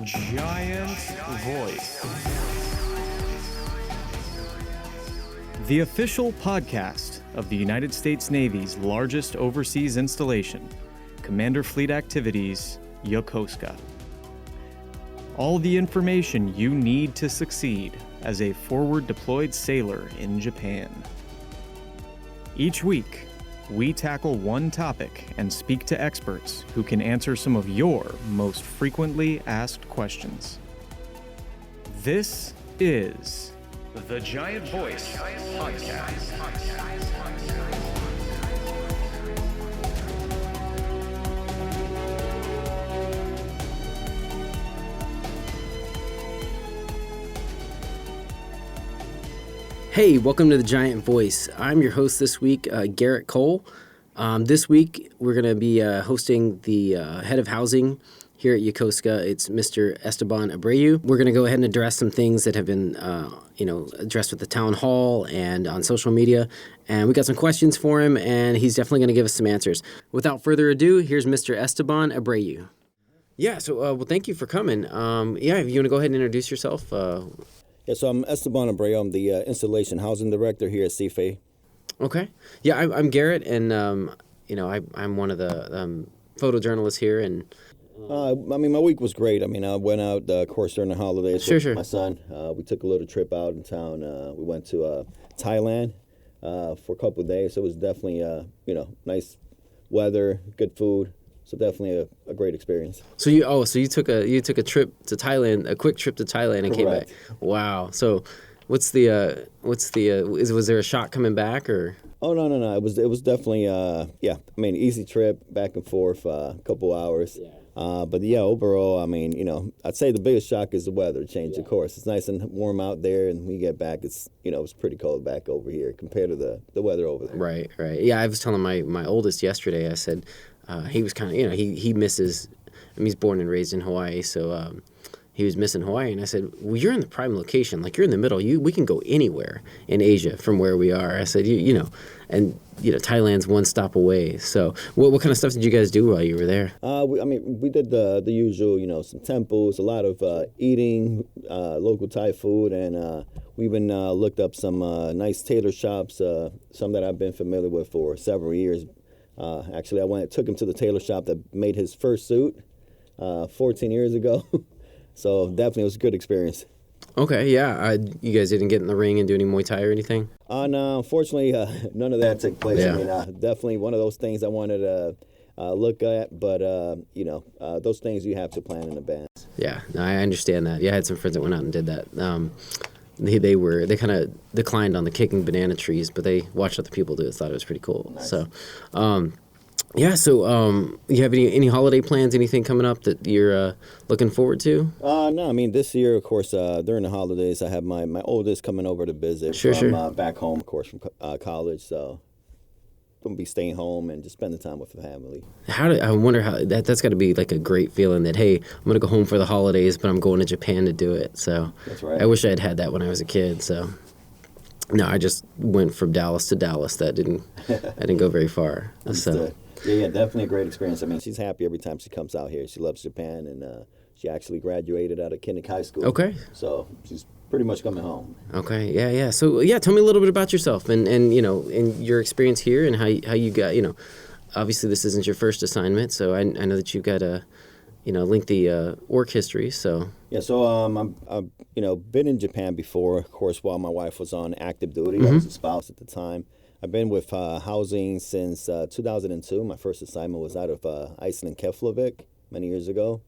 Giant Voice, the official podcast of the United States Navy's largest overseas installation, Commander Fleet Activities, Yokosuka. All the information you need to succeed as a forward deployed sailor in Japan. Each week, we tackle one topic and speak to experts who can answer some of your most frequently asked questions. This is the Giant Voice Podcast. Hey, welcome to the Giant Voice. I'm your host this week, Garrett Cole. This week, we're going to be hosting the head of housing here at Yokosuka. It's Mr. Esteban Abreu. We're going to go ahead and address some things that have been, addressed with the town hall and on social media. And we got some questions for him, and he's definitely going to give us some answers. Without further ado, here's Mr. Esteban Abreu. Yeah, so thank you for coming. If you want to go ahead and introduce yourself. Yeah, so I'm Esteban Abreu. I'm the Installation Housing Director here at CFAY. Okay. Yeah, I'm Garrett, and, I'm one of the photojournalists here. And my week was great. I went out, of course, during the holidays with my son. We took a little trip out in town. We went to Thailand for a couple of days. So it was definitely, nice weather, good food. So definitely a great experience. So you took a trip to Thailand, a quick trip to Thailand, and Correct. Came back. Wow. So was there a shock coming back or? Oh no. It was definitely easy trip back and forth, a couple hours. Yeah. Overall, I'd say the biggest shock is the weather change. Of course, it's nice and warm out there, and when you get back, it's pretty cold back over here compared to the weather over there. Right. Yeah, I was telling my oldest yesterday. I said. He was kind of, he misses, he's born and raised in Hawaii, so he was missing Hawaii. And I said, well, you're in the prime location. Like, you're in the middle. We can go anywhere in Asia from where we are. I said, Thailand's one stop away. So what kind of stuff did you guys do while you were there? We did the usual, some temples, a lot of eating local Thai food, and we even looked up some nice tailor shops, some that I've been familiar with for several years. Actually, I took him to the tailor shop that made his first suit 14 years ago. So definitely was a good experience. Okay, yeah. You guys didn't get in the ring and do any Muay Thai or anything? No, unfortunately, none of that took place. Yeah. Definitely one of those things I wanted to look at, but, those things you have to plan in advance. Yeah, no, I understand that. Yeah, I had some friends that went out and did that. They kind of declined on the kicking banana trees, but they watched other people do it. Thought it was pretty cool. Nice. So, you have any holiday plans? Anything coming up that you're looking forward to? No, this year, of course, during the holidays, I have my oldest coming over to visit from back home, of course, from college. So going to be staying home and just spending time with the family. I wonder how that's got to be like a great feeling that, hey, I'm going to go home for the holidays, but I'm going to Japan to do it. So that's right. I wish I had had that when I was a kid. So no, I just went from Dallas to Dallas. I didn't go very far. So yeah, definitely a great experience. She's happy every time she comes out here. She loves Japan, and she actually graduated out of Kinnick High School. Okay. So she's pretty much coming home. Okay, yeah. So, tell me a little bit about yourself and your experience here and how you got, obviously this isn't your first assignment, so I know that you've got a, lengthy work history, so. Yeah, so I've been in Japan before, of course, while my wife was on active duty. I was a spouse at the time. I've been with housing since 2002. My first assignment was out of Iceland, Keflavik, many years ago.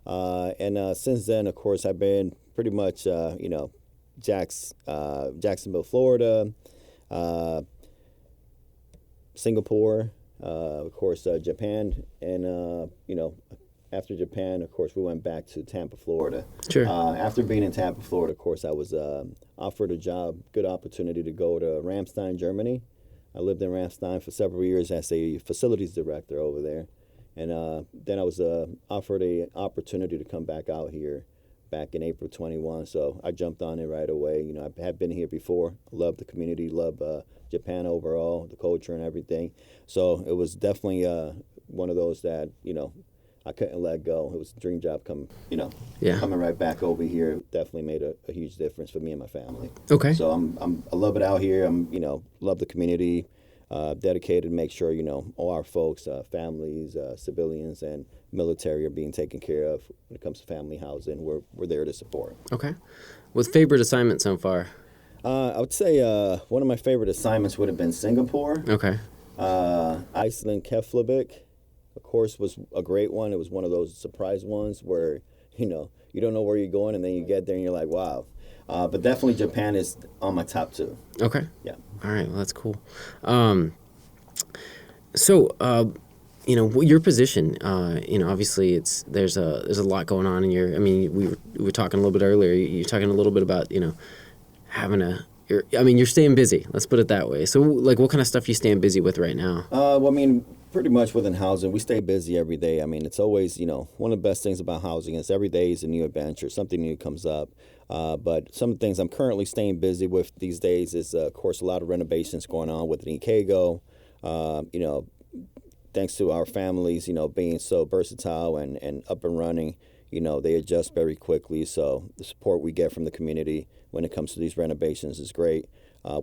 And since then, of course, I've been pretty much, Jacksonville, Florida, Singapore, of course, Japan, and, after Japan, of course, we went back to Tampa, Florida. Sure. After being in Tampa, Florida, of course, I was offered a job, good opportunity to go to Ramstein, Germany. I lived in Ramstein for several years as a facilities director over there. And then I was offered an opportunity to come back out here back in April 21. So I jumped on it right away. I had been here before. Love the community, love Japan overall, the culture and everything. So it was definitely one of those that, I couldn't let go. It was a dream job coming right back over here. Definitely made a huge difference for me and my family. Okay. So I love it out here. Love the community. Dedicated to make sure, all our folks, families, civilians, and military are being taken care of when it comes to family housing. We're there to support. Okay. What's favorite assignment so far? I would say one of my favorite assignments would have been Singapore. Okay. Iceland, Keflavik, of course, was a great one. It was one of those surprise ones where, you don't know where you're going, and then you get there and you're like, wow. But definitely Japan is on my top 2. Okay. Yeah. All right. Well, that's cool. Your position, obviously there's a lot going on in your, we were talking a little bit earlier, you're talking a little bit about, you're staying busy. Let's put it that way. So, what kind of stuff you staying busy with right now? Pretty much within housing, we stay busy every day. It's always, one of the best things about housing is every day is a new adventure. Something new comes up. But some things I'm currently staying busy with these days is, of course, a lot of renovations going on with the Ikago. Thanks to our families, being so versatile and up and running, they adjust very quickly. So the support we get from the community when it comes to these renovations is great.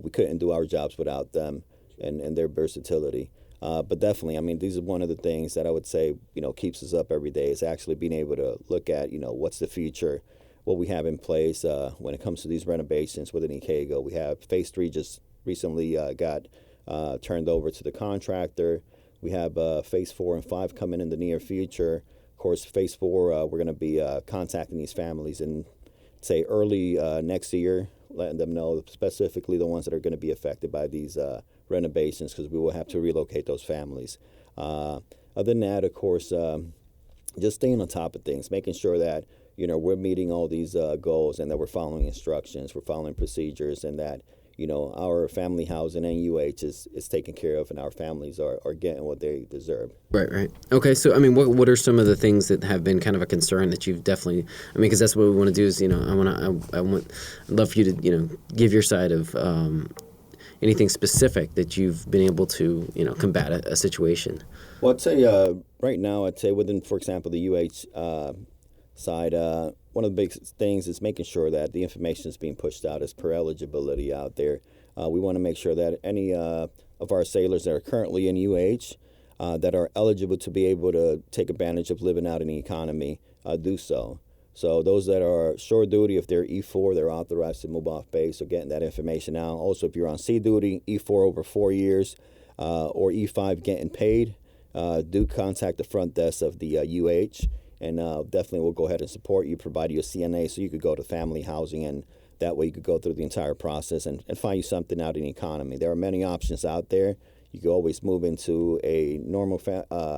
We couldn't do our jobs without them and their versatility. But definitely, these are one of the things that I would say, keeps us up every day is actually being able to look at, what's the future, what we have in place when it comes to these renovations with an Ikago. We have Phase 3 just recently got turned over to the contractor. We have Phase 4 and 5 coming in the near future. Of course, Phase 4, we're going to be contacting these families in, say, early next year, letting them know specifically the ones that are going to be affected by these renovations, because we will have to relocate those families. Other than that, of course, just staying on top of things, making sure that we're meeting all these goals and that we're following instructions, we're following procedures, and that our family housing and UH is taken care of, and our families are getting what they deserve. Right. Okay, so what are some of the things that have been kind of a concern that you've definitely, because that's what we want to do is, I'd love for you to, give your side of anything specific that you've been able to, combat a situation. Well, I'd say right now, within, for example, the UH side, one of the big things is making sure that the information is being pushed out as per eligibility out there. We want to make sure that any of our sailors that are currently in UH that are eligible to be able to take advantage of living out in the economy do so. So those that are shore duty, if they're E4, they're authorized to move off base, so getting that information out. Also, if you're on sea duty, E4 over 4 years, or E5 getting paid, do contact the front desk of the UH, and definitely we'll go ahead and support you, provide you a CNA so you could go to family housing, and that way you could go through the entire process and find you something out in the economy. There are many options out there. You could always move into a normal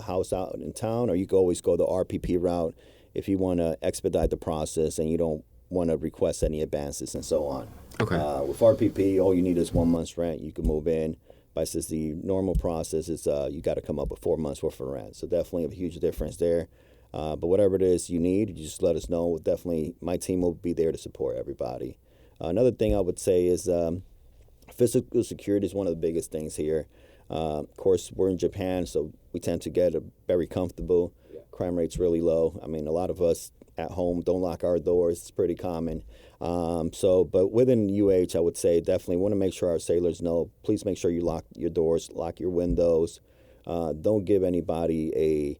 house out in town, or you could always go the RPP route if you want to expedite the process and you don't want to request any advances and so on. Okay. With RPP, all you need is 1 month's rent. You can move in. But since the normal process is you got to come up with 4 months worth of rent. So definitely a huge difference there. But whatever it is you need, you just let us know. Definitely, my team will be there to support everybody. Another thing I would say is physical security is one of the biggest things here. Of course, we're in Japan, so we tend to get very comfortable. Crime rate's really low. A lot of us at home don't lock our doors. It's pretty common. But within UH, I would say definitely want to make sure our sailors know, please make sure you lock your doors, lock your windows. Don't give anybody a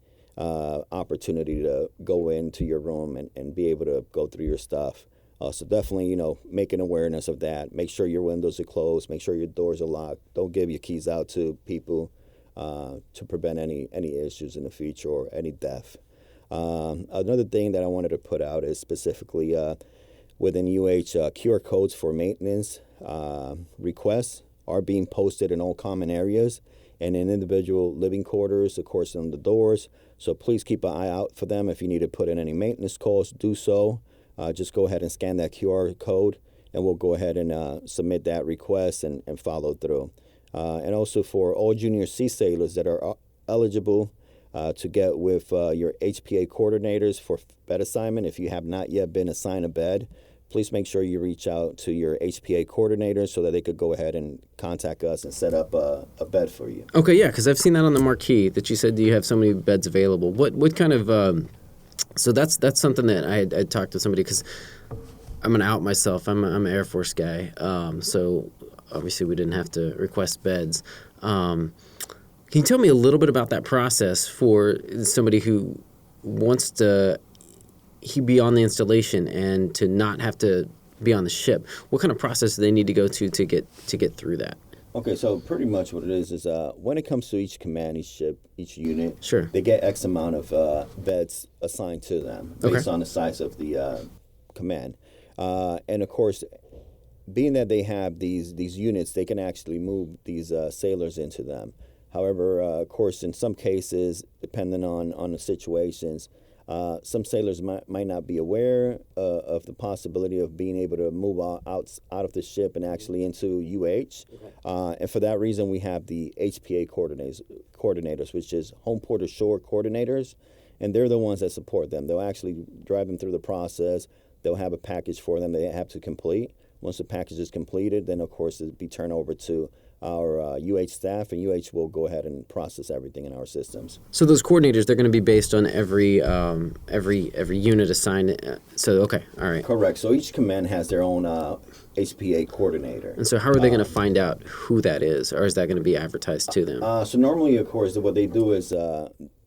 opportunity to go into your room and be able to go through your stuff. So definitely, make an awareness of that. Make sure your windows are closed. Make sure your doors are locked. Don't give your keys out to people to prevent any issues in the future or any death. Another thing that I wanted to put out is specifically within UH, QR codes for maintenance requests are being posted in all common areas and in individual living quarters, of course, on the doors. So please keep an eye out for them. If you need to put in any maintenance calls, do so. Just go ahead and scan that QR code, and we'll go ahead and submit that request and follow through. And also for all junior sea sailors that are eligible to get with your HPA coordinators for bed assignment, if you have not yet been assigned a bed, please make sure you reach out to your HPA coordinator so that they could go ahead and contact us and set up a bed for you. Okay, yeah, because I've seen that on the marquee that you said you have so many beds available. What kind of so that's something that I talked to somebody, because I'm gonna out myself. I'm an Air Force guy, so obviously we didn't have to request beds. Can you tell me a little bit about that process for somebody who wants to be on the installation and to not have to be on the ship? What kind of process do they need to go to get through that? Okay, so pretty much what it is when it comes to each command, each ship, each unit, Sure. they get X amount of beds assigned to them based on the size of the command. And of course, being that they have these units, they can actually move these sailors into them. However, of course, in some cases, depending on the situations, some sailors might not be aware of the possibility of being able to move out of the ship and actually into UH. And for that reason, we have the HPA coordinators, which is Home Port Ashore coordinators, and they're the ones that support them. They'll actually drive them through the process. They'll have a package for them they have to complete. Once the package is completed, then, of course, it'll be turned over to our UH staff, and UH will go ahead and process everything in our systems. So those coordinators, they're going to be based on every unit assigned. So okay, all right. Correct. So each command has their own HPA coordinator. And so how are they going to find out who that is, or is that going to be advertised to them? So normally, of course, what they do is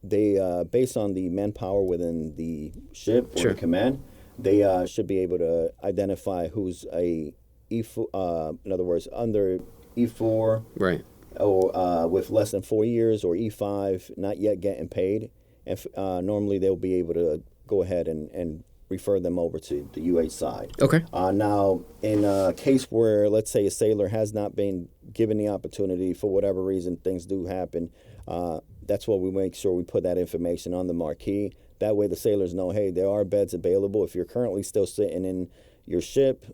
they, based on the manpower within the ship or the command, they should be able to identify who's a E4, in other words, under E4, right, or with less than 4 years, or E5, not yet getting paid. And normally they'll be able to go ahead and refer them over to the UH side. Okay. Now, in a case where, let's say, a sailor has not been given the opportunity for whatever reason, things do happen, that's why we make sure we put that information on the marquee. That way the sailors know, hey, there are beds available. If you're currently still sitting in your ship,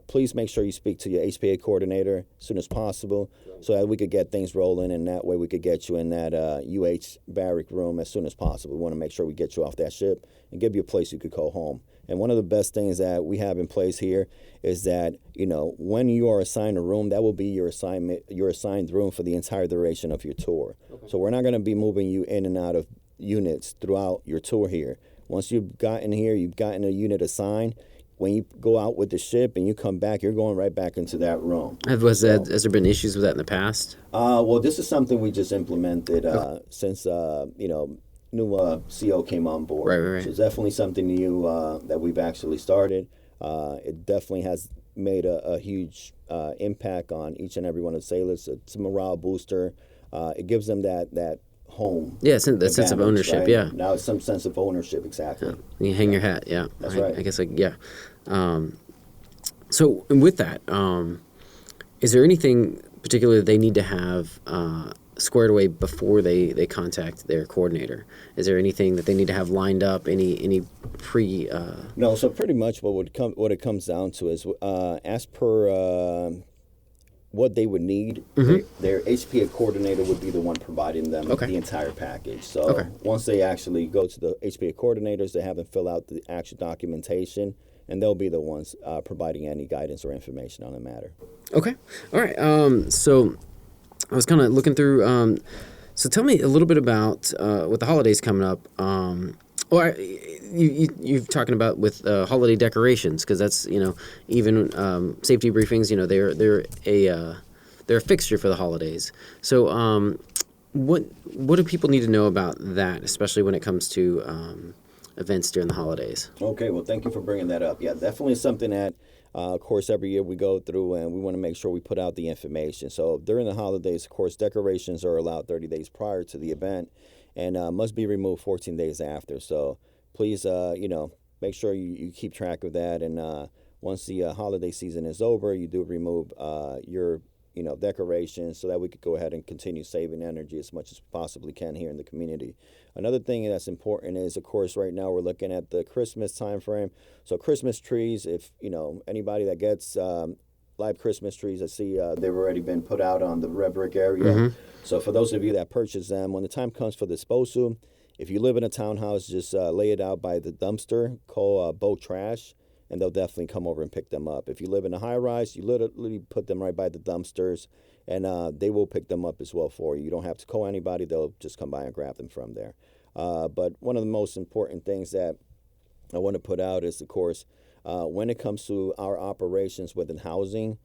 please make sure you speak to your HPA coordinator as soon as possible so that we could get things rolling, and that way we could get you in that UH barrack room as soon as possible. We want to make sure we get you off that ship and give you a place you could call home. And one of the best things that we have in place here is that, when you are assigned a room, that will be your assigned room for the entire duration of your tour. Okay. So we're not going to be moving you in and out of units throughout your tour here. Once you've gotten here, you've gotten a unit assigned. When you go out with the ship and you come back, you're going right back into that room. Has there been issues with that in the past? Well, this is something we just implemented since new CO came on board. Right. So it's definitely something new that we've actually started. It definitely has made a huge impact on each and every one of the sailors. It's a morale booster. It gives them that home. Yeah, that sense of ownership, right? yeah. Now it's some sense of ownership, exactly. Yeah. You hang your hat, yeah. That's right. I guess, yeah. So with that, is there anything particular they need to have squared away before they contact their coordinator? Is there anything that they need to have lined up, any pre... No, so pretty much what it comes down to is as per... what they would need, their HPA coordinator would be the one providing them the entire package. So once they actually go to the HPA coordinators, they have them fill out the actual documentation, and they'll be the ones providing any guidance or information on the matter. Okay. All right. So I was kind of looking through. So tell me a little bit about with the holidays coming up. You're talking about with holiday decorations, because that's even safety briefings. They're a fixture for the holidays. So what do people need to know about that, especially when it comes to events during the holidays? Okay, well, thank you for bringing that up. Yeah, definitely something that, of course, every year we go through, and we want to make sure we put out the information. So during the holidays, of course, decorations are allowed 30 days prior to the event, and must be removed 14 days after. So please, make sure you keep track of that. And once the holiday season is over, you do remove your decorations so that we could go ahead and continue saving energy as much as we possibly can here in the community. Another thing that's important is, of course, right now we're looking at the Christmas time frame. So Christmas trees, if anybody that gets live Christmas trees, I see they've already been put out on the red brick area. Mm-hmm. So for those of you that purchase them, when the time comes for disposal, if you live in a townhouse, just lay it out by the dumpster called boat trash. and they'll definitely come over and pick them up. If you live in a high-rise, you literally put them right by the dumpsters, and they will pick them up as well for you. You don't have to call anybody. They'll just come by and grab them from there. But one of the most important things that I want to put out is, of course, when it comes to our operations within housing,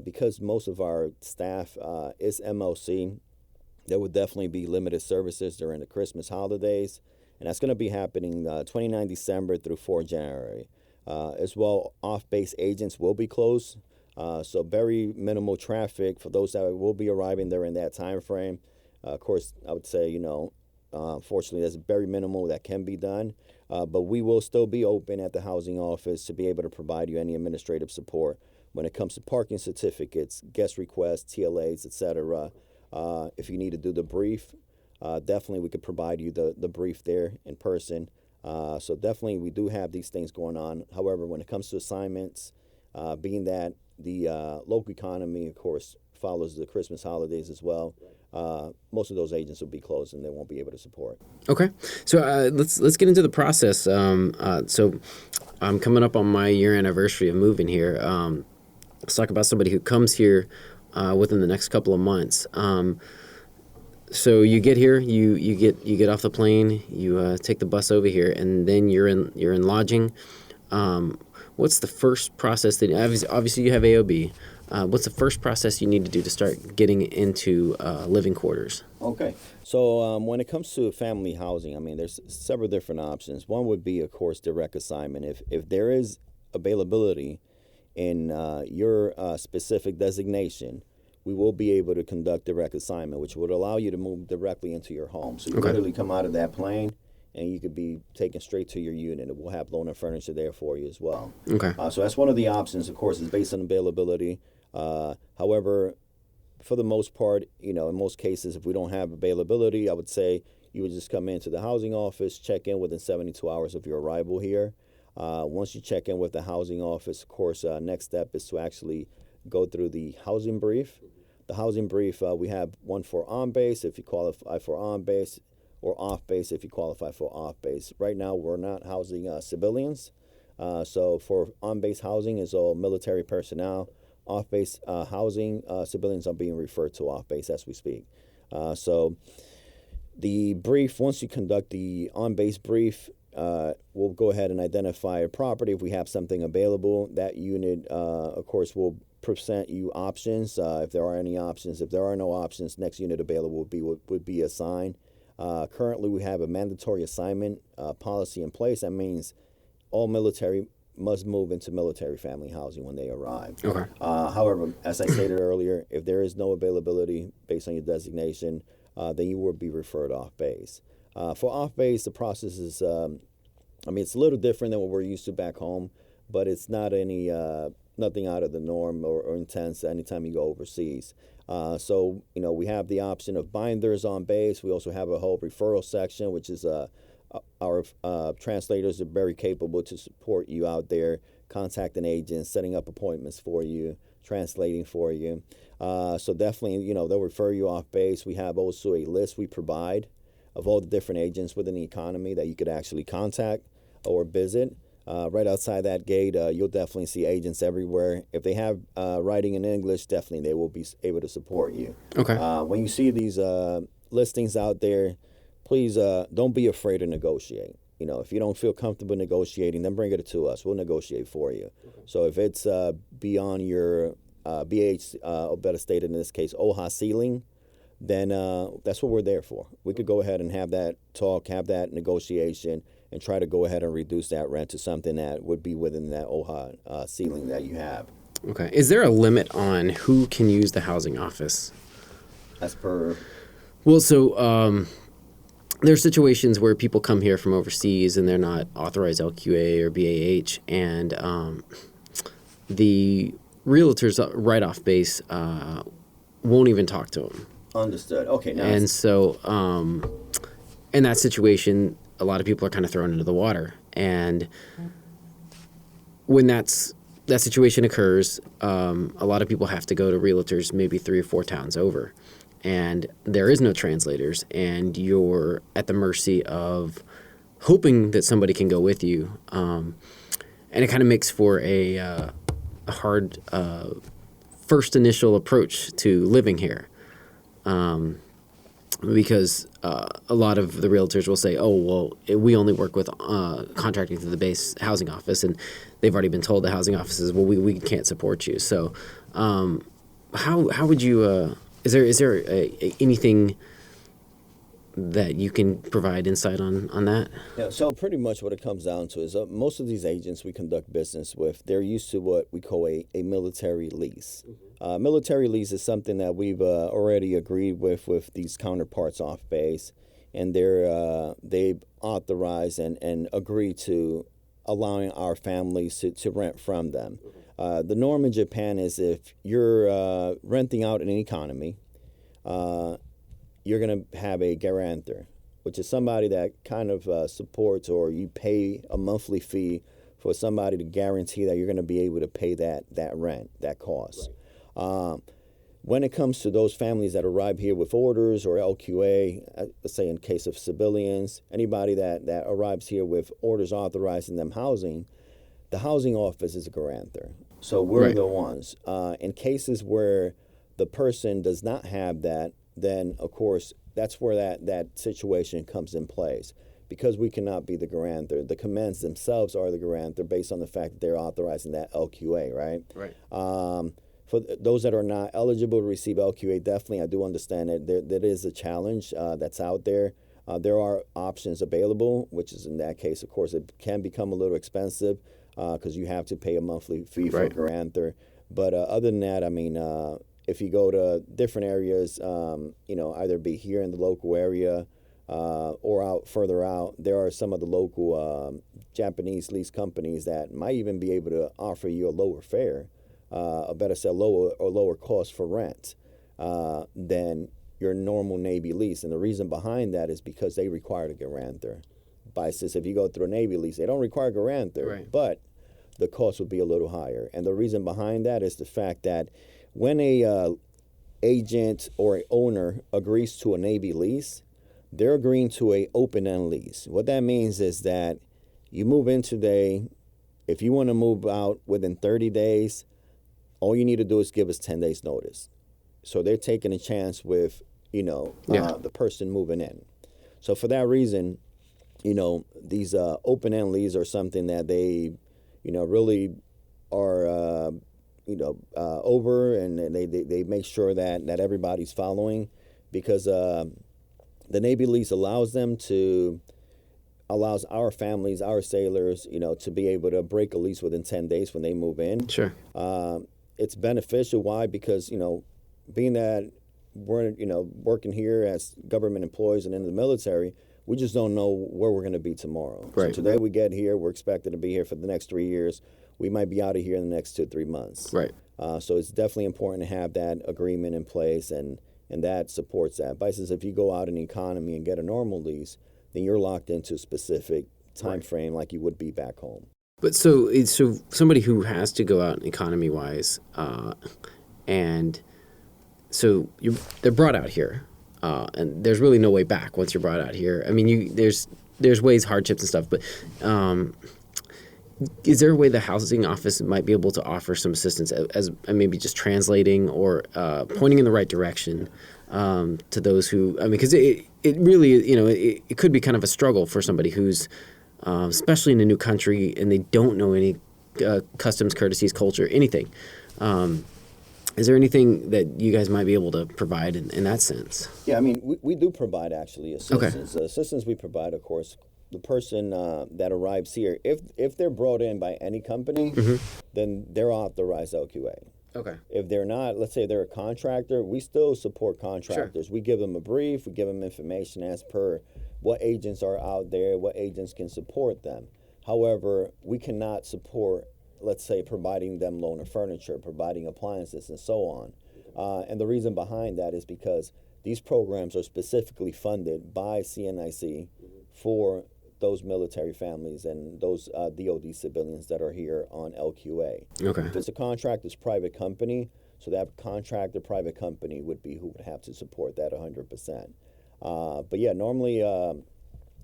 because most of our staff is MLC, there will definitely be limited services during the Christmas holidays, and that's going to be happening 29 December through 4 January. As well, off-base agents will be closed, so very minimal traffic for those that will be arriving there in that time frame. Of course, I would say, fortunately, that's very minimal that can be done, but we will still be open at the housing office to be able to provide you any administrative support when it comes to parking certificates, guest requests, TLAs, etc. If you need to do the brief, definitely we could provide you the brief there in person. So definitely we do have these things going on. However, when it comes to assignments, being that the local economy, of course, follows the Christmas holidays as well, most of those agents will be closed and they won't be able to support. Okay, so let's get into the process. So I'm coming up on my year anniversary of moving here. Let's talk about somebody who comes here within the next couple of months. So you get here, you get off the plane, you take the bus over here, and then you're in lodging. What's the first process that obviously you have AOB? What's the first process you need to do to start getting into living quarters? Okay, so when it comes to family housing, I mean, there's several different options. One would be, of course, direct assignment. If there is availability in your specific designation, we will be able to conduct direct assignment, which would allow you to move directly into your home. So you literally come out of that plane, and you could be taken straight to your unit. We'll have loaner furniture there for you as well. Okay. So that's one of the options, of course, is based on availability. However, for the most part, in most cases, if we don't have availability, I would say you would just come into the housing office, check in within 72 hours of your arrival here. Once you check in with the housing office, of course, next step is to actually go through the housing brief. The housing brief, we have one for on-base if you qualify for on-base, or off-base if you qualify for off-base. Right now, we're not housing civilians. So for on-base housing is all military personnel. Off-base housing, civilians are being referred to off-base as we speak. So the brief, once you conduct the on-base brief, we'll go ahead and identify a property. If we have something available, that unit, of course, will present you options if there are any options. If there are no options, next unit available would be assigned. Currently, we have a mandatory assignment policy in place. That means all military must move into military family housing when they arrive. Okay. However, as I stated earlier, if there is no availability based on your designation, then you will be referred off base. For off base, the process is, it's a little different than what we're used to back home, but it's not nothing out of the norm or intense anytime you go overseas. So we have the option of binders on base. We also have a whole referral section, which is our translators are very capable to support you out there, contacting agents, setting up appointments for you, translating for you. So definitely, they'll refer you off base. We have also a list we provide of all the different agents within the economy that you could actually contact or visit. Right outside that gate, you'll definitely see agents everywhere. If they have writing in English, definitely they will be able to support you. Okay. When you see these listings out there, please don't be afraid to negotiate. If you don't feel comfortable negotiating, then bring it to us. We'll negotiate for you. Okay. So if it's beyond your BH, or better stated in this case, OHA ceiling, then that's what we're there for. We could go ahead and have that talk, have that negotiation, and try to go ahead and reduce that rent to something that would be within that OHA ceiling that you have. Okay. Is there a limit on who can use the housing office? As per? Well, so there are situations where people come here from overseas and they're not authorized LQA or BAH, and the realtors right off base won't even talk to them. Understood. Okay. Now and so in that situation, a lot of people are kind of thrown into the water. And when that situation occurs, a lot of people have to go to realtors maybe 3 or 4 towns over. And there is no translators, and you're at the mercy of hoping that somebody can go with you. and it kind of makes for a hard first initial approach to living here. Because a lot of the realtors will say, oh, well, we only work with contracting through the base housing office, and they've already been told the housing offices, well, we can't support you. So how would you, is there anything that you can provide insight on that? Yeah, so pretty much what it comes down to is most of these agents we conduct business with, they're used to what we call a military lease. Military lease is something that we've already agreed with these counterparts off base, and they've authorized and agreed to allowing our families to rent from them. The norm in Japan is if you're renting out in an economy, you're going to have a guarantor, which is somebody that kind of supports, or you pay a monthly fee for somebody to guarantee that you're going to be able to pay that rent, that cost. Right. When it comes to those families that arrive here with orders or LQA, let's say in case of civilians, anybody that arrives here with orders authorizing them housing, the housing office is a guarantor. So we're the ones. In cases where the person does not have that, then of course that's where that situation comes in place. Because we cannot be the guarantor, the commands themselves are the guarantor based on the fact that they're authorizing that LQA, right? Right. For those that are not eligible to receive LQA, definitely I do understand it. There is a challenge that's out there. There are options available, which is in that case, of course, it can become a little expensive because you have to pay a monthly fee for a guarantor. But other than that, I mean, if you go to different areas, either be here in the local area or further out, there are some of the local Japanese lease companies that might even be able to offer you a lower fare, lower cost for rent than your normal Navy lease. And the reason behind that is because they require a guarantor. If you go through a Navy lease, they don't require a guarantor, but the cost would be a little higher. And the reason behind that is the fact that when a agent or a owner agrees to a Navy lease, they're agreeing to a open-end lease. What that means is that you move in today. If you want to move out within 30 days, all you need to do is give us 10 days notice. So they're taking a chance with, the person moving in. So for that reason, these open-end leases are something that they, really are, over, and they make sure that everybody's following, because the Navy lease allows our families, our sailors, to be able to break a lease within 10 days when they move in. Sure. It's beneficial. Why? Because, being that we're, working here as government employees and in the military, we just don't know where we're going to be tomorrow. Right. So today we get here, we're expected to be here for the next 3 years. We might be out of here in the next 2-3 months. Right. So it's definitely important to have that agreement in place, and that supports that. But since if you go out in the economy and get a normal lease, then you're locked into a specific time frame like you would be back home. But so somebody who has to go out economy-wise, and so they're brought out here, and there's really no way back once you're brought out here. I mean, there's ways, hardships and stuff, but is there a way the housing office might be able to offer some assistance as maybe just translating or pointing in the right direction to those who, because it really, it could be kind of a struggle for somebody who's, especially in a new country, and they don't know any customs, courtesies, culture, anything. Is there anything that you guys might be able to provide in that sense? Yeah, I mean, we do provide actually assistance. Okay. Assistance we provide, of course, the person that arrives here, if they're brought in by any company, then they're authorized LQA. Okay. If they're not, let's say they're a contractor, we still support contractors. Sure. We give them a brief, we give them information as per what agents are out there, what agents can support them. However, we cannot support, let's say, providing them loan of furniture, providing appliances, and so on. And the reason behind that is because these programs are specifically funded by CNIC for those military families and those DOD civilians that are here on LQA. Okay. If it's a contract, it's private company, so that contractor, private company would be who would have to support that 100%. But yeah, normally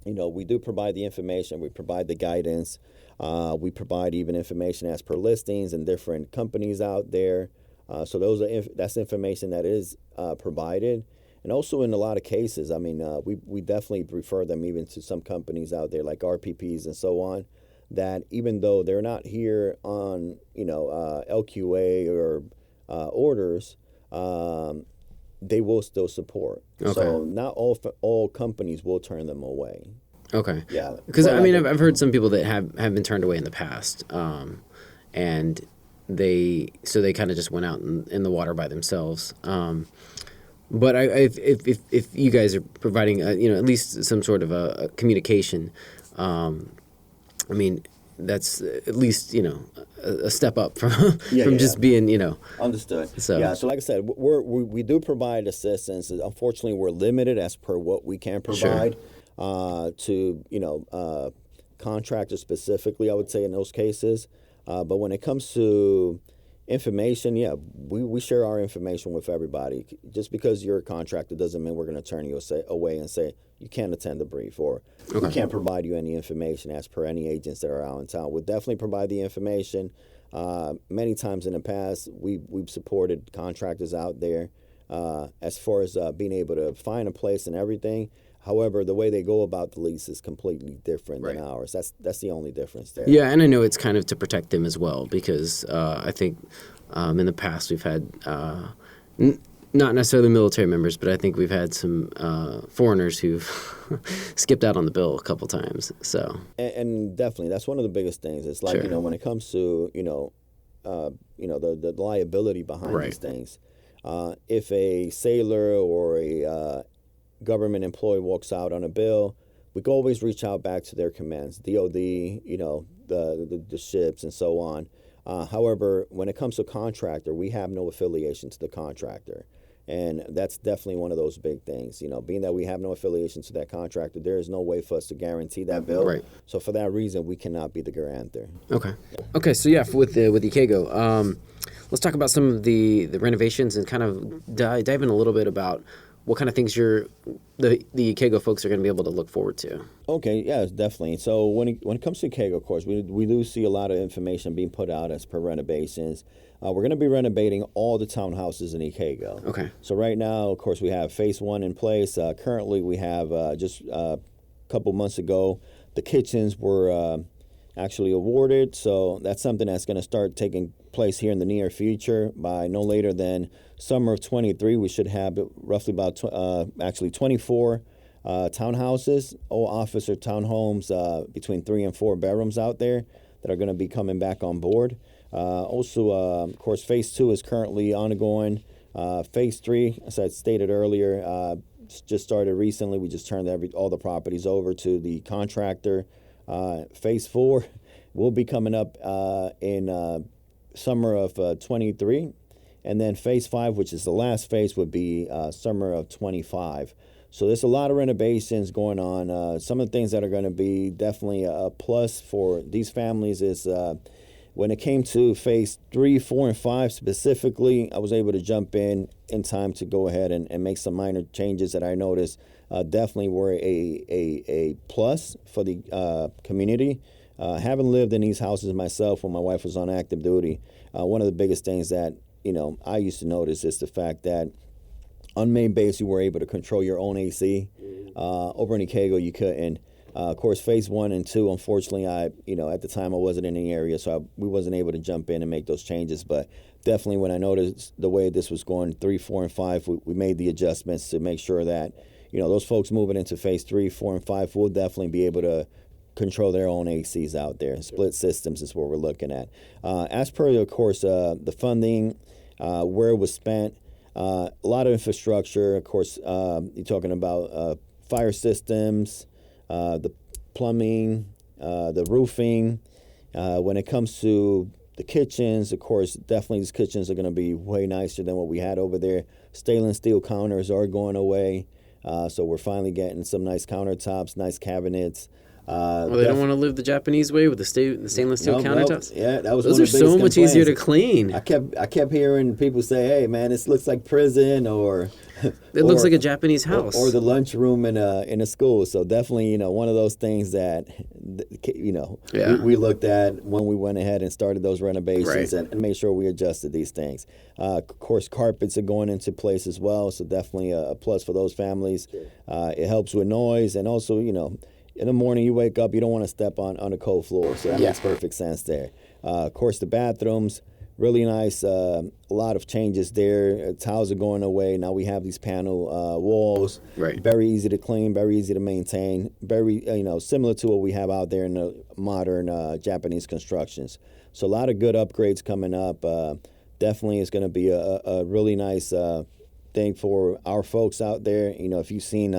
we do provide the information, we provide the guidance, we provide even information as per listings and different companies out there. So that's information that is provided. And also in a lot of cases, I mean, we definitely refer them even to some companies out there like RPPs and so on, that even though they're not here on, LQA or orders, they will still support. Okay. So not all companies will turn them away. Okay. Yeah. Because I've heard some people that have been turned away in the past, and they kind of just went out in the water by themselves. But if you guys are providing at least some sort of a communication, I mean, that's at least a step up from just being Understood. So like I said, we do provide assistance. Unfortunately, we're limited as per what we can provide to contractors specifically, I would say in those cases. But when it comes to information, we share our information with everybody. Just because you're a contractor doesn't mean we're going to turn you away and say you can't attend the brief, or we can't provide you any information as per any agents that are out in town. We'll definitely provide the information. Many times in the past, we've supported contractors out there as far as being able to find a place and everything. However, the way they go about the lease is completely different than ours. That's the only difference there. Yeah, and I know it's kind of to protect them as well, because I think in the past we've had not necessarily military members, but I think we've had some foreigners who've skipped out on the bill a couple times. So and definitely that's one of the biggest things. It's like when it comes to the liability behind these things. If a sailor or a government employee walks out on a bill, we can always reach out back to their commands, DOD, the ships and so on. However, when it comes to contractor, we have no affiliation to the contractor. And that's definitely one of those big things. Being that we have no affiliation to that contractor, there is no way for us to guarantee that bill. Right. So for that reason, we cannot be the guarantor. Okay. Okay. So with Ikego, let's talk about some of the renovations and kind of dive in a little bit about what kind of things the Ikego folks are going to be able to look forward to. Okay, yeah, definitely. So when it comes to Ikego, of course, we do see a lot of information being put out as per renovations. We're going to be renovating all the townhouses in Ikego. Okay. So right now, of course, we have phase 1 in place. Currently, we have just a couple months ago, the kitchens were actually awarded. So that's something that's going to start taking place here in the near future. By no later than summer of 23, we should have roughly about 24 townhouses, all office or townhomes, between 3 and 4 bedrooms out there that are going to be coming back on board. Also, of course, phase 2 is currently ongoing. Phase 3, as I stated earlier, just started recently. We just turned all the properties over to the contractor. Phase 4 will be coming up in summer of 23. And then phase 5, which is the last phase, would be summer of 25. So there's a lot of renovations going on. Some of the things that are going to be definitely a plus for these families is when it came to phase 3, 4, and 5 specifically, I was able to jump in time to go ahead and make some minor changes that I noticed definitely were a plus for the community. Having lived in these houses myself when my wife was on active duty, one of the biggest things that I used to notice is the fact that on main base you were able to control your own AC. Over in Ikego you couldn't. Of course, phase 1 and 2, unfortunately, at the time I wasn't in the area, so we wasn't able to jump in and make those changes. But definitely when I noticed the way this was going, 3, 4, and 5, we made the adjustments to make sure that, those folks moving into phase 3, 4, and 5 will definitely be able to control their own ACs out there. Split systems is what we're looking at. As per, of course, the funding, where it was spent, a lot of infrastructure. Of course, you're talking about fire systems, the plumbing, the roofing. When it comes to the kitchens, of course, definitely these kitchens are going to be way nicer than what we had over there. Stainless steel counters are going away. So we're finally getting some nice countertops, nice cabinets. They don't want to live the Japanese way with the stainless steel countertops? Yeah, that was those one are of the so biggest much complaints. easier to clean. I kept hearing people say, "Hey, man, this looks like prison," or It looks like a Japanese house. Or the lunchroom in a school. So definitely, one of those things that, we looked at when we went ahead and started those renovations and made sure we adjusted these things. Of course, carpets are going into place as well. So definitely a plus for those families. It helps with noise. And also, in the morning you wake up, you don't want to step on a cold floor. So that makes perfect sense there. Of course, the bathrooms. Really nice, a lot of changes there. Tiles are going away. Now we have these panel walls. Right. Very easy to clean, very easy to maintain. Very, similar to what we have out there in the modern Japanese constructions. So a lot of good upgrades coming up. Definitely is going to be a really nice thing for our folks out there. If you've seen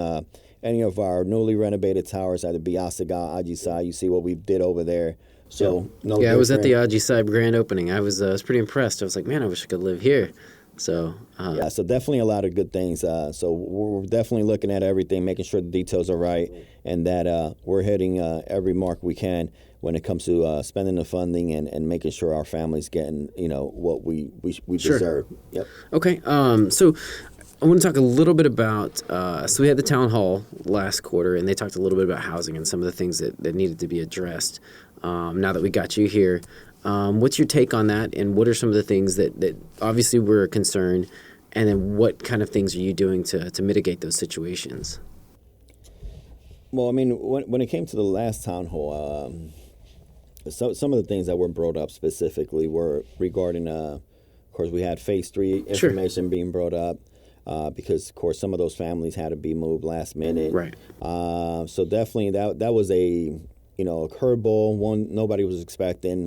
any of our newly renovated towers, either Biasaga, Ajisai, you see what we did over there. So I was at the Ajisai grand opening. I was pretty impressed. I was like, man, I wish I could live here. So so definitely a lot of good things. So we're definitely looking at everything, making sure the details are right, and that we're hitting every mark we can when it comes to spending the funding and making sure our family's getting what we deserve. Yep. Okay. So I want to talk a little bit about, so we had the town hall last quarter, and they talked a little bit about housing and some of the things that needed to be addressed. Now that we got you here, what's your take on that, and what are some of the things that obviously were a concern, and then what kind of things are you doing to mitigate those situations? Well, I mean, when it came to the last town hall, some of the things that were brought up specifically were regarding, of course, we had Phase 3 information being brought up. Because, of course, some of those families had to be moved last minute. Right. So definitely that was a curveball, one nobody was expecting.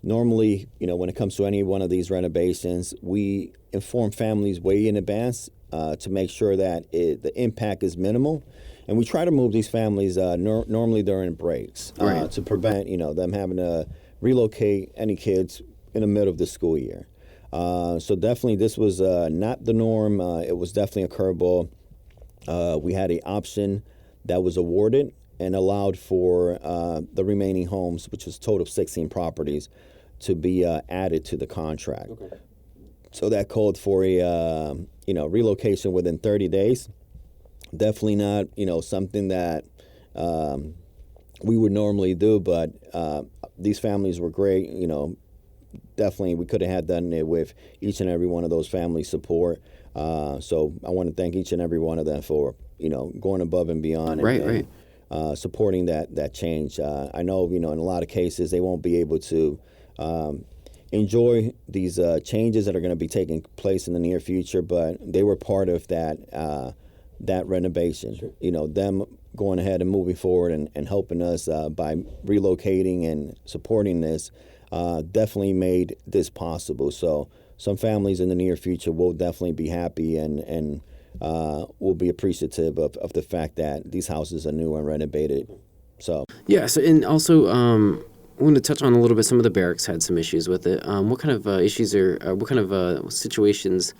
Normally, when it comes to any one of these renovations, we inform families way in advance to make sure that the impact is minimal. And we try to move these families normally during breaks to prevent, them having to relocate any kids in the middle of the school year. So definitely this was not the norm. It was definitely a curveball. We had an option that was awarded and allowed for the remaining homes, which was a total of 16 properties, to be added to the contract. Okay. So that called for a relocation within 30 days. Definitely not something that we would normally do, but these families were great. Definitely we could have had done it with each and every one of those families' support. So I want to thank each and every one of them for going above and beyond and supporting that change. I know in a lot of cases they won't be able to enjoy these changes that are going to be taking place in the near future, but they were part of that renovation. Sure. Them going ahead and moving forward and helping us by relocating and supporting this definitely made this possible. So some families in the near future will definitely be happy and will be appreciative of the fact that these houses are new and renovated. So and also I want to touch on a little bit. Some of the barracks had some issues with it. What kind of issues what kind of situations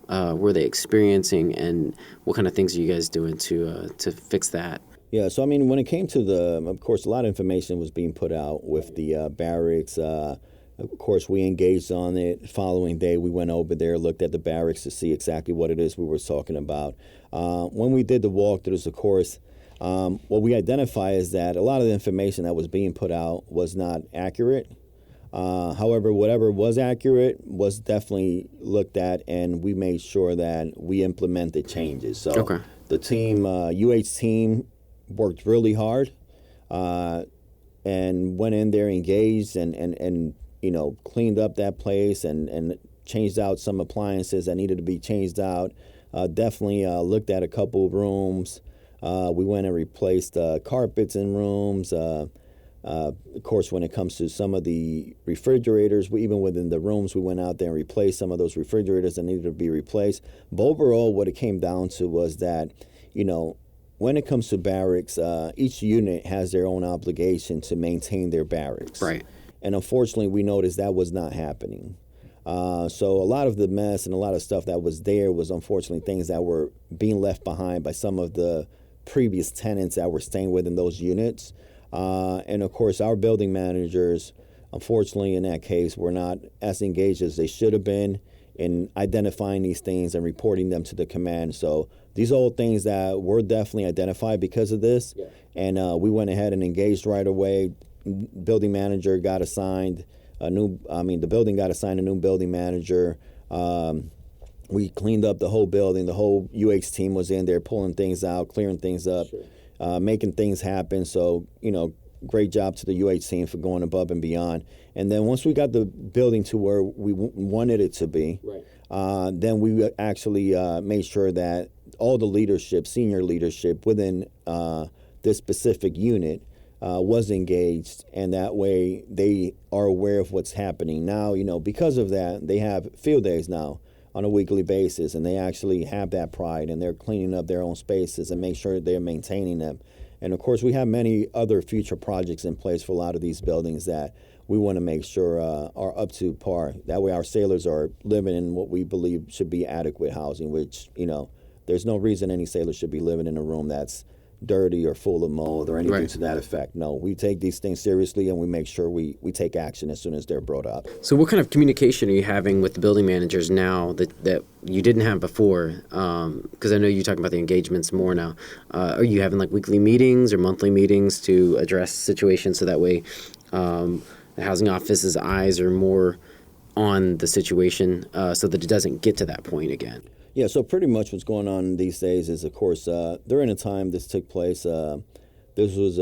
were they experiencing, and what kind of things are you guys doing to fix that? Yeah, so I mean, when it came to of course, a lot of information was being put out with the barracks. Of course, we engaged on it. Following day, we went over there, looked at the barracks to see exactly what it is we were talking about. When we did the walkthroughs, of course, what we identify is that a lot of the information that was being put out was not accurate. However, whatever was accurate was definitely looked at, and we made sure that we implemented changes. So the team, UH team, worked really hard and went in there, engaged, and cleaned up that place and changed out some appliances that needed to be changed out. Definitely looked at a couple of rooms. We went and replaced carpets in rooms. Of course, when it comes to some of the refrigerators, even within the rooms, we went out there and replaced some of those refrigerators that needed to be replaced. But overall, what it came down to was that, when it comes to barracks, each unit has their own obligation to maintain their barracks. Right. And unfortunately, we noticed that was not happening. So a lot of the mess and a lot of stuff that was there was unfortunately things that were being left behind by some of the previous tenants that were staying within those units. And of course, our building managers, unfortunately, in that case, were not as engaged as they should have been in identifying these things and reporting them to the command. So these are all things that were definitely identified because of this. Yeah. And we went ahead and engaged right away. Building manager got assigned the building got assigned a new building manager. We cleaned up the whole building. The whole UH team was in there pulling things out, clearing things up, making things happen. So, great job to the UH team for going above and beyond. And then once we got the building to where we wanted it to be, then we actually made sure that all the leadership, senior leadership within this specific unit was engaged, and that way they are aware of what's happening. Now, because of that, they have field days now on a weekly basis, and they actually have that pride, and they're cleaning up their own spaces and make sure they're maintaining them. And of course, we have many other future projects in place for a lot of these buildings that we want to make sure are up to par. That way our sailors are living in what we believe should be adequate housing, which, there's no reason any sailor should be living in a room that's dirty or full of mold or anything to that effect. No, we take these things seriously, and we make sure we take action as soon as they're brought up. So what kind of communication are you having with the building managers now that you didn't have before? Because I know you talk about the engagements more now. Are you having weekly meetings or monthly meetings to address situations so that way the housing office's eyes are more on the situation so that it doesn't get to that point again? Yeah, so pretty much what's going on these days is, of course, during the time this took place, this was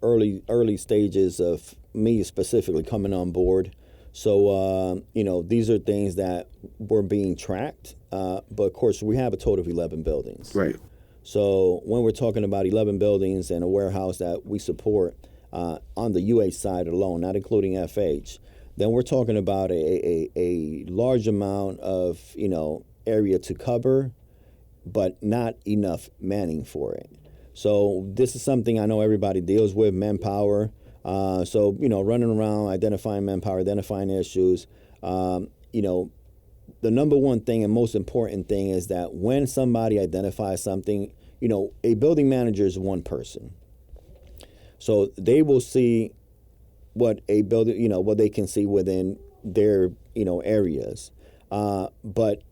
early stages of me specifically coming on board. So, these are things that were being tracked. But, of course, we have a total of 11 buildings. Right. So when we're talking about 11 buildings and a warehouse that we support on the UH side alone, not including FH, then we're talking about a large amount of, area to cover, but not enough manning for it. So this is something I know everybody deals with, manpower. So, running around, identifying manpower, identifying issues. The number one thing and most important thing is that when somebody identifies something, a building manager is one person. So they will see what a building, what they can see within their, areas. But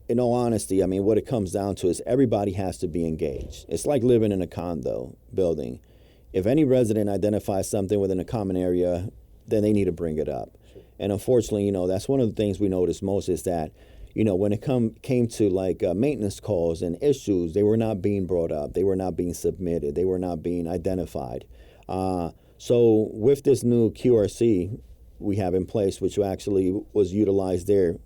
in all honesty, what it comes down to is everybody has to be engaged. It's like living in a condo building. If any resident identifies something within a common area, then they need to bring it up. Sure. And unfortunately, that's one of the things we noticed most is that, when it came to maintenance calls and issues, they were not being brought up. They were not being submitted. They were not being identified. So with this new QRC we have in place, which actually was utilized there,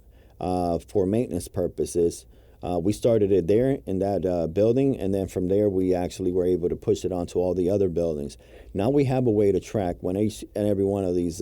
for maintenance purposes. We started it there in that building, and then from there we actually were able to push it onto all the other buildings. Now we have a way to track when each and every one of these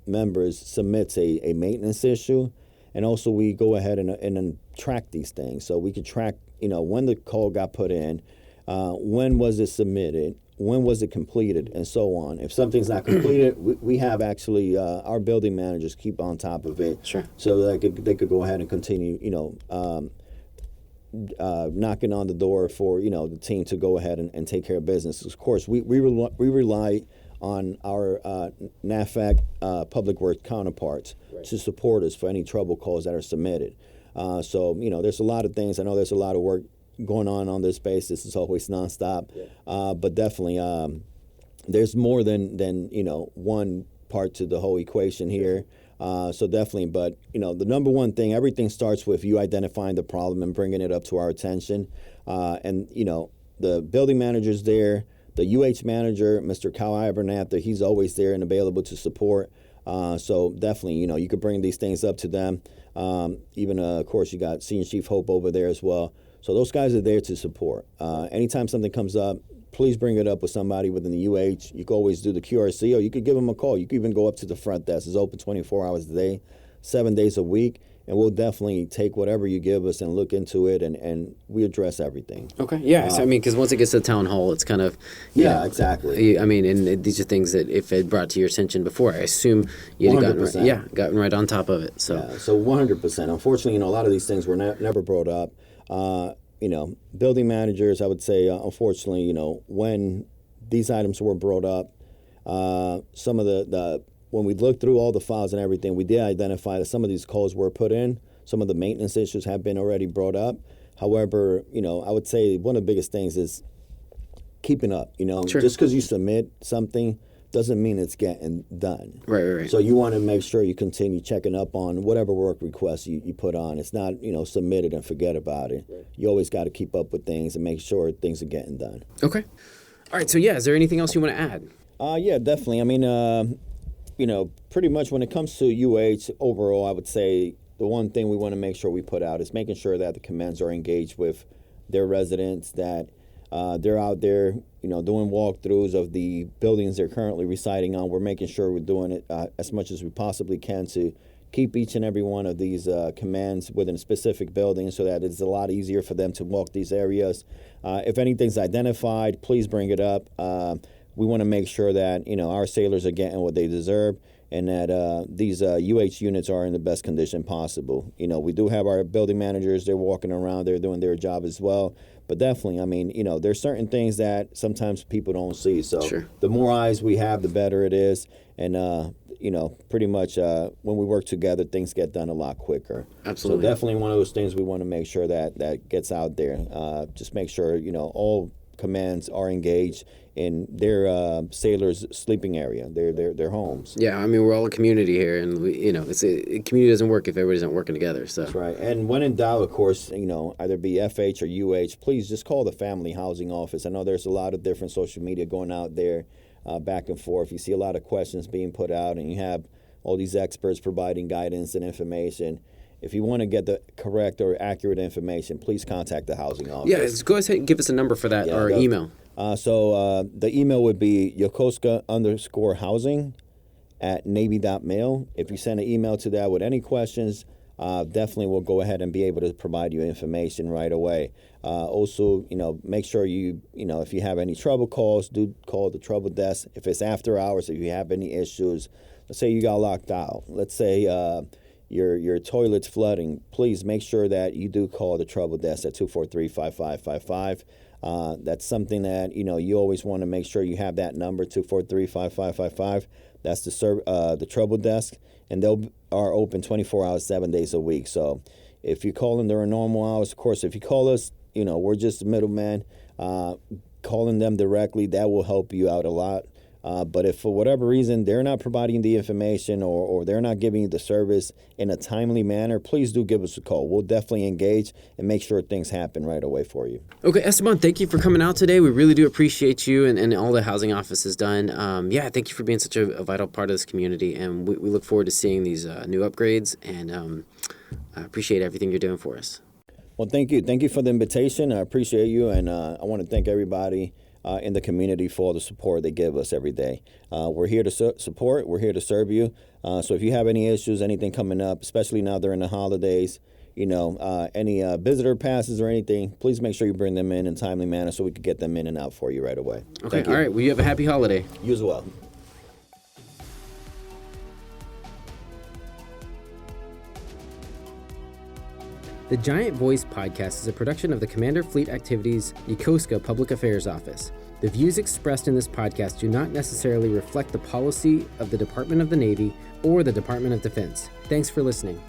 members submits a maintenance issue, and also we go ahead and track these things. So we could track, when the call got put in, when was it submitted, when was it completed, and so on. If something's not completed, we have actually our building managers keep on top of it. Sure. So they could go ahead and continue, knocking on the door for, the team to go ahead and take care of business. Of course, we rely on our NAFAC public works counterparts to support us for any trouble calls that are submitted. So, there's a lot of things. I know there's a lot of work going on this basis. It's always nonstop. Yeah. But definitely there's more than one part to the whole equation here. So definitely, but the number one thing, everything starts with you identifying the problem and bringing it up to our attention. And the building manager's there, the UH manager, Mr. Kyle Abernather, he's always there and available to support. So definitely, you could bring these things up to them. Even of course, you got Senior Chief Hope over there as well. So those guys are there to support. Anytime something comes up, please bring it up with somebody within the UH. You can always do the QRC, or you could give them a call. You could even go up to the front desk. It's open 24 hours a day, 7 days a week, and we'll definitely take whatever you give us and look into it, and we address everything. Okay, yeah. So, because once it gets to the town hall, it's kind of... exactly. And these are things that if it brought to your attention before, I assume you'd have gotten right on top of it. So, so 100%. Unfortunately, a lot of these things were never brought up. Building managers, I would say, unfortunately, when these items were brought up, some of the when we looked through all the files and everything, we did identify that some of these calls were put in. some of the maintenance issues have been already brought up. However, I would say one of the biggest things is keeping up. Sure. Just because you submit something doesn't mean it's getting done. Right. So you want to make sure you continue checking up on whatever work requests you put on. It's not, submit it and forget about it. Right. You always got to keep up with things and make sure things are getting done. Okay. All right. So, is there anything else you want to add? Yeah, definitely. I mean, pretty much when it comes to UH overall, I would say the one thing we want to make sure we put out is making sure that the commands are engaged with their residents, that they're out there, doing walkthroughs of the buildings they're currently residing on. We're making sure we're doing it as much as we possibly can to keep each and every one of these commands within a specific building so that it's a lot easier for them to walk these areas. If anything's identified, please bring it up. We want to make sure that, our sailors are getting what they deserve and that these UH units are in the best condition possible. We do have our building managers. They're walking around. They're doing their job as well. But definitely, I mean, there's certain things that sometimes people don't see. So Sure. The more eyes we have, the better it is. And, pretty much when we work together, things get done a lot quicker. Absolutely. So definitely one of those things we want to make sure that gets out there. Just make sure, all commands are engaged in their sailors' sleeping area, their homes. Yeah, I mean, we're all a community here, and a community doesn't work if everybody's not working together. So That's right. And when in doubt, of course, either be FH or UH, please just call the family housing office. I know there's a lot of different social media going out there back and forth. You see a lot of questions being put out, and you have all these experts providing guidance and information. If you want to get the correct or accurate information, please contact the housing office. yeah, go ahead and give us a number for that or email. So the email would be yokosuka_housing@navy.mil. If you send an email to that with any questions, definitely we'll go ahead and be able to provide you information right away. Also, make sure if you have any trouble calls, do call the trouble desk. If it's after hours, if you have any issues, let's say you got locked out. Let's say your toilet's flooding. Please make sure that you do call the trouble desk at 243-5555. That's something that you always want to make sure you have that number 243-5555. That's the trouble desk, and they are open 24 hours, 7 days a week. So if you call them during normal hours, of course, if you call us, we're just the middleman. Calling them directly, that will help you out a lot. But if for whatever reason they're not providing the information or they're not giving you the service in a timely manner, please do give us a call. We'll definitely engage and make sure things happen right away for you. Okay, Esteban, thank you for coming out today. We really do appreciate you and all the housing office has done. Thank you for being such a vital part of this community. And we look forward to seeing these new upgrades, and I appreciate everything you're doing for us. Well, thank you. Thank you for the invitation. I appreciate you, and I want to thank everybody in the community for the support they give us every day. We're here to support. We're here to serve you. So if you have any issues, anything coming up, especially now during the holidays, any visitor passes or anything, please make sure you bring them in a timely manner so we can get them in and out for you right away. Okay, all right. Well, you have a happy holiday. You as well. The Giant Voice podcast is a production of the Commander Fleet Activities Yokosuka Public Affairs Office. The views expressed in this podcast do not necessarily reflect the policy of the Department of the Navy or the Department of Defense. Thanks for listening.